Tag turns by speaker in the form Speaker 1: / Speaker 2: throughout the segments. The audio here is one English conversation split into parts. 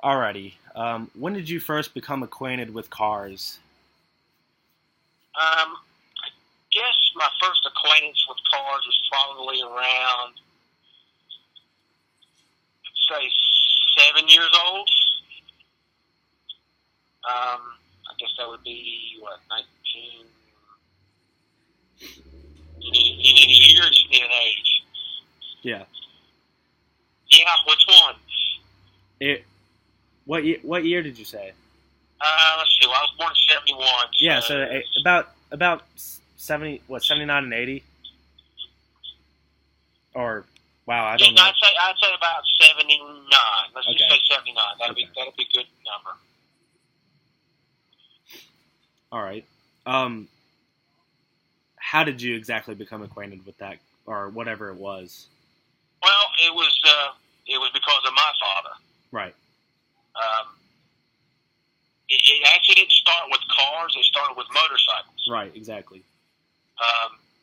Speaker 1: Alrighty. When did you first become acquainted with cars?
Speaker 2: I guess my first acquaintance with cars was probably around, say, 7 years old. I guess that would be, 19... You need a year or you need an age?
Speaker 1: Yeah.
Speaker 2: Yeah, which one?
Speaker 1: What year did you say?
Speaker 2: Let's see. Well, I was born in 71.
Speaker 1: Yeah, so about 79 and 80? Or, wow, I don't know.
Speaker 2: I'd say about 79. Let's just say 79. That'll be a good number.
Speaker 1: All right. How did you exactly become acquainted with that, or whatever it was?
Speaker 2: Well, it was because of my father.
Speaker 1: Right.
Speaker 2: It actually didn't start with cars. It started with motorcycles.
Speaker 1: Right. Exactly.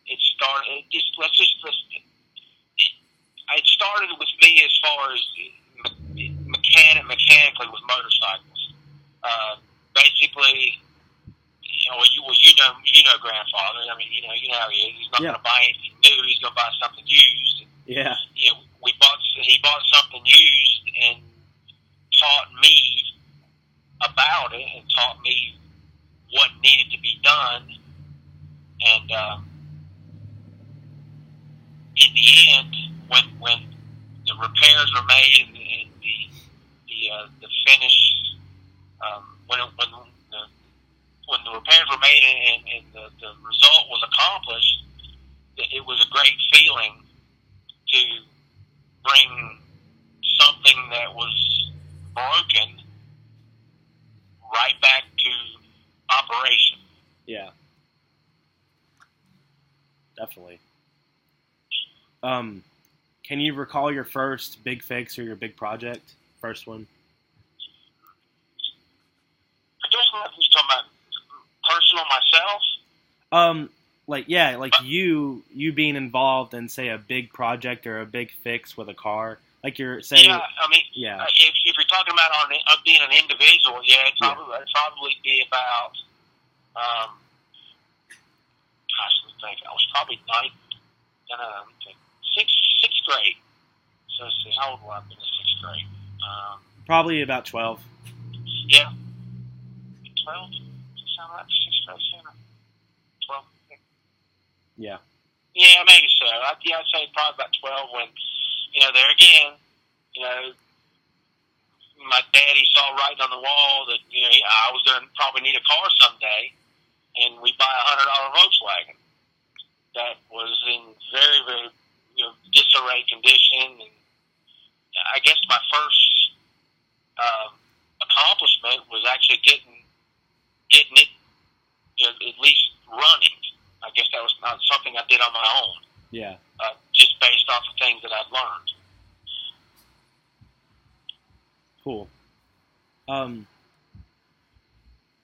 Speaker 2: It started with me as far as mechanically with motorcycles. Basically, you know, grandfather. I mean, you know how he is. He's not going to buy anything new. He's going to buy something used.
Speaker 1: Yeah.
Speaker 2: He bought something used and taught me about it and taught me what needed to be done. And in the end, when the repairs were made and the finish, when the repairs were made and the result was accomplished, it was a great feeling to bring something that was broken right back to operation.
Speaker 1: Yeah. Definitely. Can you recall your first big fix or your big project? First one?
Speaker 2: I guess you're talking about personal myself?
Speaker 1: Like you being involved in, say, a big project or a big fix with a car. Like you're saying...
Speaker 2: Yeah, I mean, if you're talking about being an individual, it'd probably be about... let me think. I was probably sixth grade. So let's see, how old was I in the sixth grade?
Speaker 1: Probably about 12.
Speaker 2: Yeah. 12? Does it sound right? Sixth grade, 12?
Speaker 1: Yeah.
Speaker 2: Yeah, maybe so. I'd say probably about 12 when, there again, my daddy saw writing on the wall that, I was going to probably need a car someday, and we buy a $100 Volkswagen that was in very, very, disarray condition. And I guess my first accomplishment was actually getting it, at least running. I guess that was not something I did on my own.
Speaker 1: Yeah.
Speaker 2: Just based off of things that I've learned.
Speaker 1: Cool.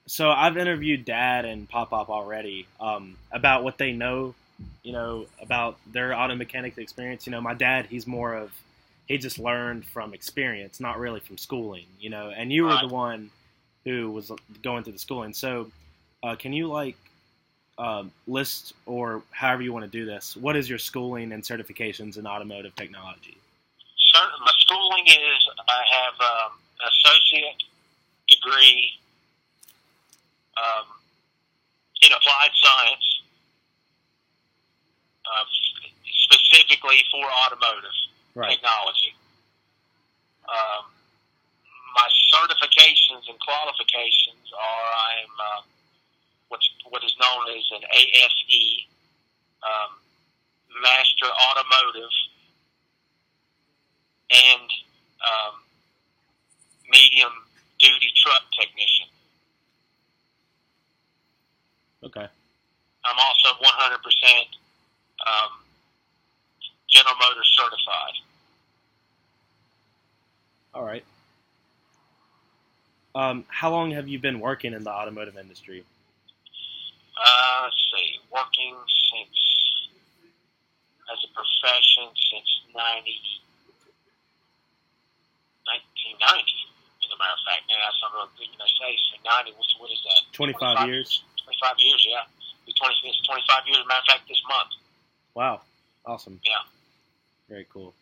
Speaker 1: So I've interviewed Dad and Pop already about what they know, about their auto mechanics experience. My dad, he just learned from experience, not really from schooling, and you were the one who was going through the schooling. So can you list, or however you want to do this, what is your schooling and certifications in automotive technology?
Speaker 2: Certainly. My schooling is, I have an associate degree in applied science, specifically for automotive technology. My certifications and qualifications are, I'm what is known as an ASE, Master Automotive, and Medium Duty Truck Technician.
Speaker 1: Okay.
Speaker 2: I'm also 100% General Motors certified.
Speaker 1: All right. How long have you been working in the automotive industry?
Speaker 2: Let's see, working as a profession since 1990, as a matter of fact. Man, that's not really good, say. So 90, what is that?
Speaker 1: 25 years.
Speaker 2: 25 years, yeah. It's 25 years, as a matter of fact, this month.
Speaker 1: Wow. Awesome.
Speaker 2: Yeah.
Speaker 1: Very cool.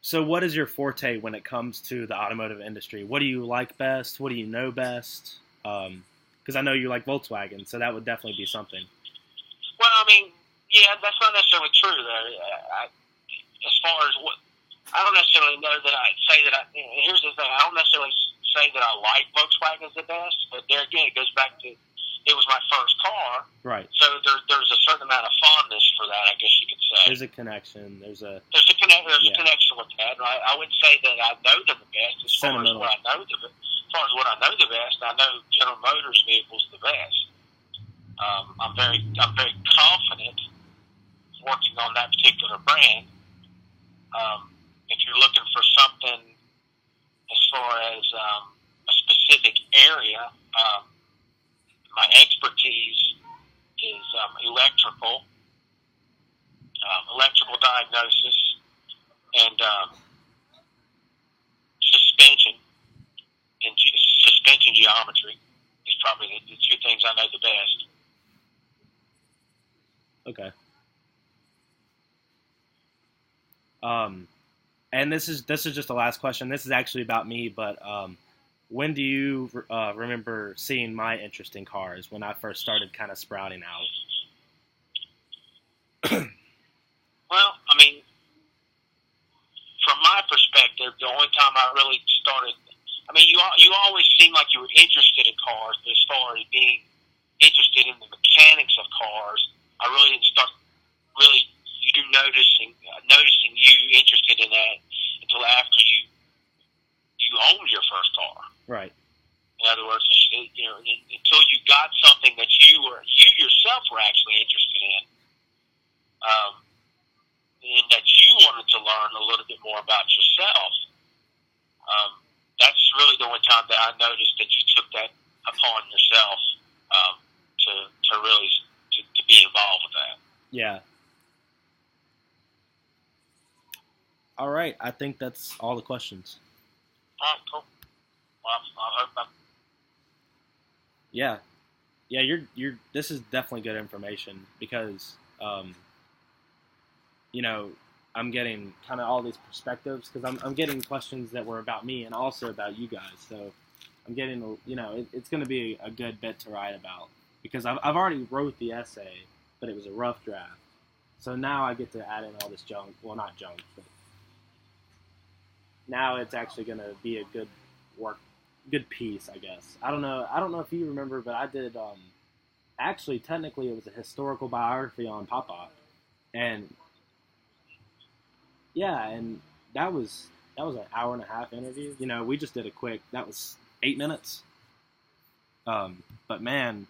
Speaker 1: So what is your forte when it comes to the automotive industry? What do you like best? What do you know best? Because I know you like Volkswagen, so that would definitely be something.
Speaker 2: Well, I mean, yeah, that's not necessarily true, though. As far as what, I don't necessarily know that I say that here's the thing, I don't necessarily say that I like Volkswagen as the best, but there again, it goes back to, it was my first car.
Speaker 1: Right.
Speaker 2: So there's a certain amount of fondness for that, I guess you could say.
Speaker 1: There's a connection. There's a
Speaker 2: connection with that. I wouldn't say that I know them the best as far as what I know the best. I know General Motors vehicles the best. I'm very confident working on that particular brand. If you're looking for something as far as a specific area, my expertise is electrical diagnosis, and suspension and suspension geometry is probably the two things I know the best.
Speaker 1: Okay. And this is just the last question. This is actually about me, but when do you remember seeing my interest in cars when I first started kind of sprouting out?
Speaker 2: Well, I mean, from my perspective, the only time I really started, I mean, you always seemed like you were interested in cars, but as far as being interested in the mechanics of cars, I really didn't start you noticing you interested in that until after you owned your first car.
Speaker 1: Right.
Speaker 2: In other words, until you got something that you yourself were actually interested in, and that you wanted to learn a little bit more about yourself. That's really the only time that I noticed that you took that upon yourself to really be involved with that.
Speaker 1: Yeah. All right. I think that's all the questions.
Speaker 2: All right, cool. Well, I hope
Speaker 1: Yeah. You're. This is definitely good information because, I'm getting kind of all these perspectives because I'm getting questions that were about me and also about you guys. So I'm getting, it's going to be a good bit to write about because I've already wrote the essay, but it was a rough draft. So now I get to add in all this junk. Well, not junk, but now it's actually going to be a good piece, I guess. I don't know if you remember, but I did, actually, technically, it was a historical biography on Pop-Pop. And, yeah, and that was an hour and a half interview. We just did that was 8 minutes. But, man,